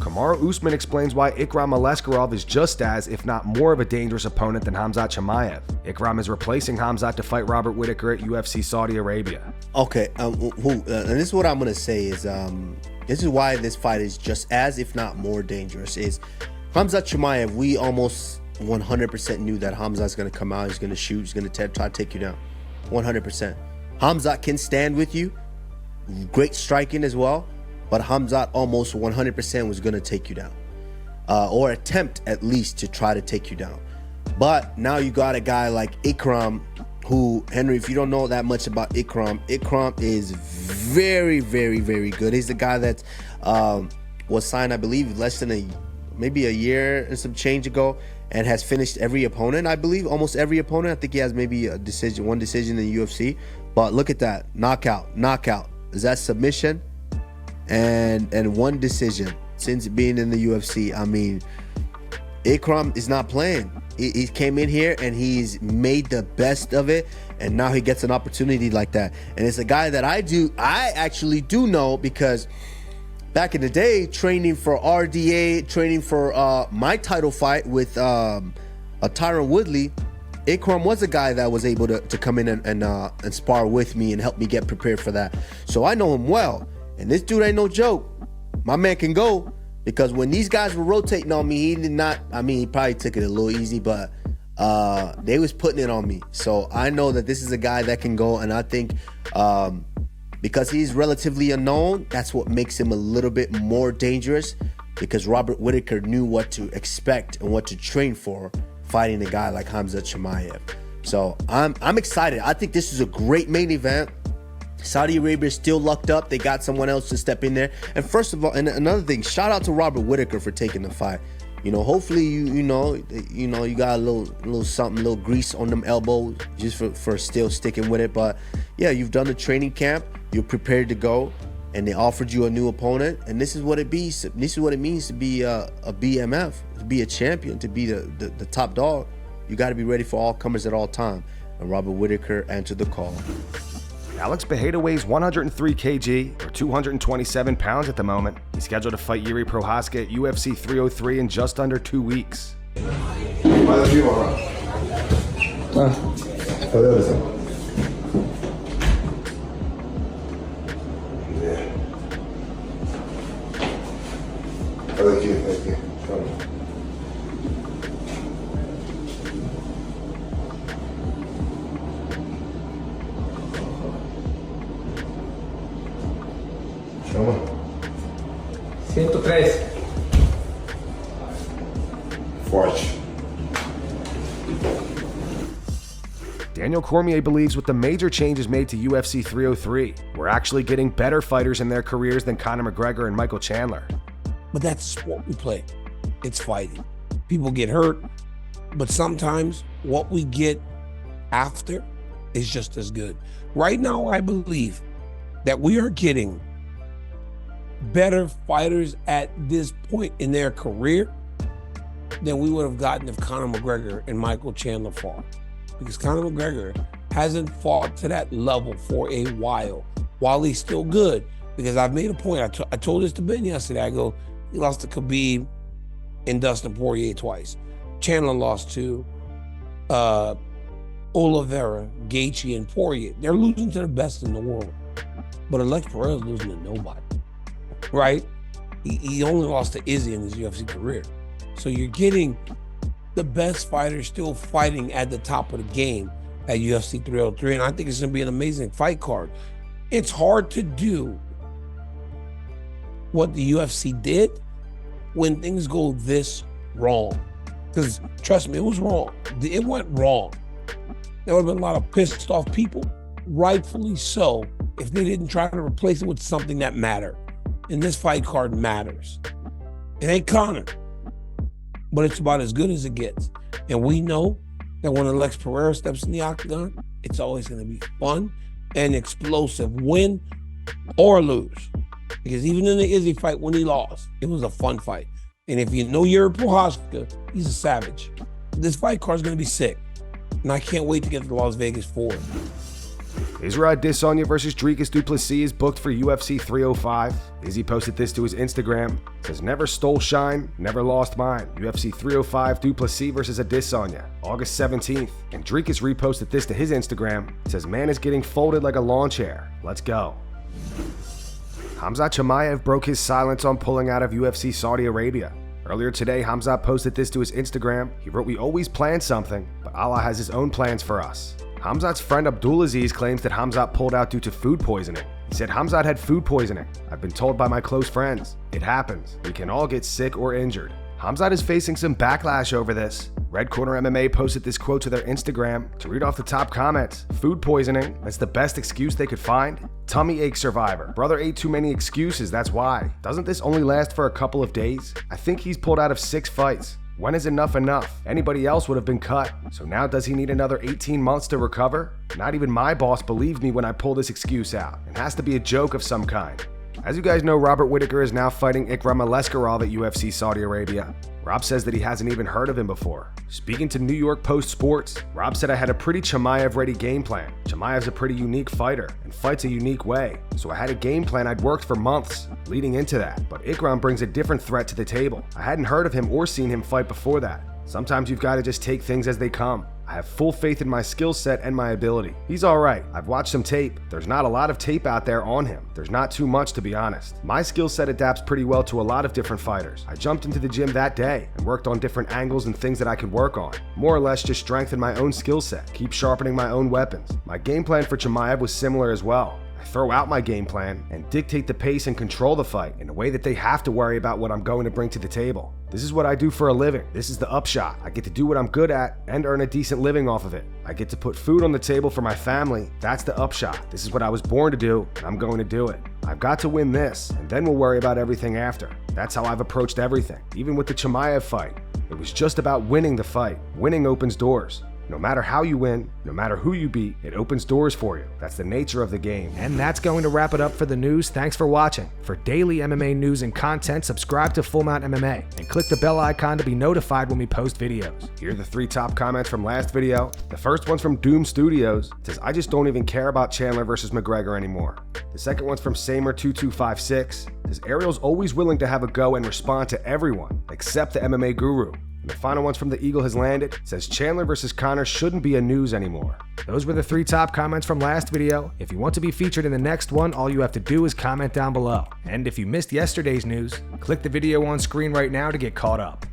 Kamaru Usman explains why Ikram Aliskerov is just as, if not more of a dangerous opponent than Khamzat Chimaev. Ikram is replacing Khamzat to fight Robert Whittaker at UFC Saudi Arabia. Okay, and this is what I'm going to say is, this is why this fight is just as, if not more dangerous, is Khamzat Chimaev, we almost 100% knew that Khamzat's going to come out, he's going to shoot, he's going to try to take you down. 100%. Khamzat can stand with you, great striking as well, but Khamzat almost 100% was going to take you down, or attempt at least to try to take you down. But now you got a guy like Ikram, who, Henry, if you don't know that much about Ikram is very, very, very good. He's the guy that was signed, I believe, less than maybe a year and some change ago, and has finished every opponent, I believe, almost every opponent. I think he has maybe one decision in the UFC. But look at that, knockout. Is that submission? And one decision since being in the UFC. I mean, Ikram is not playing. He came in here and he's made the best of it, and now he gets an opportunity like that. And it's a guy that I actually do know, because back in the day, training for RDA, training for my title fight with Tyron Woodley, Ikram was a guy that was able to come in and spar with me and help me get prepared for that. So I know him well. And this dude ain't no joke. My man can go, because when these guys were rotating on me, he did not, I mean, he probably took it a little easy, but they was putting it on me. So I know that this is a guy that can go, and I think because he's relatively unknown, that's what makes him a little bit more dangerous, because Robert Whittaker knew what to expect and what to train for fighting a guy like Khamzat Chimaev. So I'm excited. I think this is a great main event. Saudi Arabia is still lucked up. They got someone else to step in there. And first of all, and another thing, shout out to Robert Whittaker for taking the fight. You know, hopefully you got a little something, a little grease on them elbows just for still sticking with it. But yeah, you've done the training camp. You're prepared to go, and they offered you a new opponent. And this is what it be. This is what it means to be a BMF, to be a champion, to be the top dog. You got to be ready for all comers at all time. And Robert Whittaker answered the call. Alex Pereira weighs 103 kg, or 227 pounds at the moment. He's scheduled to fight Yuri Prochazka at UFC 303 in just under 2 weeks. Chama. 103. Forte. Daniel Cormier believes with the major changes made to UFC 303, we're actually getting better fighters in their careers than Conor McGregor and Michael Chandler. But that's the sport we play. It's fighting. People get hurt, but sometimes what we get after is just as good. Right now, I believe that we are getting better fighters at this point in their career than we would have gotten if Conor McGregor and Michael Chandler fought. Because Conor McGregor hasn't fought to that level for a while he's still good. Because I've made a point, I told this to Ben yesterday, I go, he lost to Khabib and Dustin Poirier twice. Chandler lost to Oliveira, Gaethje, and Poirier. They're losing to the best in the world. But Alex Pereira's losing to nobody. Right? He only lost to Izzy in his UFC career. So you're getting the best fighters still fighting at the top of the game at UFC 303, and I think it's going to be an amazing fight card. It's hard to do what the UFC did when things go this wrong. Because trust me, it was wrong. It went wrong. There would have been a lot of pissed off people, rightfully so, if they didn't try to replace it with something that mattered. And this fight card matters. It ain't Conor, but it's about as good as it gets. And we know that when Alex Pereira steps in the octagon, it's always going to be fun and explosive, win or lose. Because even in the Izzy fight, when he lost, it was a fun fight. And if you know Yuri Prochazka, he's a savage. This fight card is going to be sick. And I can't wait to get to Las Vegas for it. Israel Adesanya versus Dricus du Plessis is booked for UFC 305. Izzy posted this to his Instagram. It says, never stole shine, never lost mine. UFC 305 du Plessis versus Adesanya, August 17th. And Dricus reposted this to his Instagram. It says, man is getting folded like a lawn chair. Let's go. Khamzat Chimaev broke his silence on pulling out of UFC Saudi Arabia. Earlier today, Khamzat posted this to his Instagram. He wrote, we always plan something, but Allah has his own plans for us. Khamzat's friend Abdulaziz claims that Khamzat pulled out due to food poisoning. He said Khamzat had food poisoning. I've been told by my close friends. It happens. We can all get sick or injured. Khamzat is facing some backlash over this. Red Corner MMA posted this quote to their Instagram. To read off the top comments, food poisoning, that's the best excuse they could find. Tummy ache survivor. Brother ate too many excuses, that's why. Doesn't this only last for a couple of days? I think he's pulled out of 6 fights. When is enough enough? Anybody else would have been cut. So now does he need another 18 months to recover? Not even my boss believed me when I pulled this excuse out. It has to be a joke of some kind. As you guys know, Robert Whittaker is now fighting Ikram Aliskerov at UFC Saudi Arabia. Rob says that he hasn't even heard of him before. Speaking to New York Post Sports, Rob said I had a pretty Chimaev-ready game plan. Chimaev's a pretty unique fighter and fights a unique way. So I had a game plan I'd worked for months leading into that. But Ikram brings a different threat to the table. I hadn't heard of him or seen him fight before that. Sometimes you've got to just take things as they come. I have full faith in my skill set and my ability. He's alright. I've watched some tape. There's not a lot of tape out there on him. There's not too much, to be honest. My skill set adapts pretty well to a lot of different fighters. I jumped into the gym that day and worked on different angles and things that I could work on. More or less just strengthen my own skill set, keep sharpening my own weapons. My game plan for Chimaev was similar as well. Throw out my game plan and dictate the pace and control the fight in a way that they have to worry about what I'm going to bring to the table. This is what I do for a living. This is the upshot. I get to do what I'm good at and earn a decent living off of it. I get to put food on the table for my family. That's the upshot. This is what I was born to do, and I'm going to do it. I've got to win this, and then we'll worry about everything after. That's how I've approached everything. Even with the Chimaev fight, it was just about winning the fight. Winning opens doors. No matter how you win, no matter who you beat, it opens doors for you. That's the nature of the game. And that's going to wrap it up for the news. Thanks for watching. For daily MMA news and content, subscribe to Full Mount MMA and click the bell icon to be notified when we post videos. Here are the 3 top comments from last video. The first one's from Doom Studios. It says, I just don't even care about Chandler versus McGregor anymore. The second one's from Samer2256. It says, Ariel's always willing to have a go and respond to everyone, except the MMA guru. And the final one's from The Eagle Has Landed. It says Chandler versus Conor shouldn't be a news anymore. Those were the 3 top comments from last video. If you want to be featured in the next one, all you have to do is comment down below. And if you missed yesterday's news, click the video on screen right now to get caught up.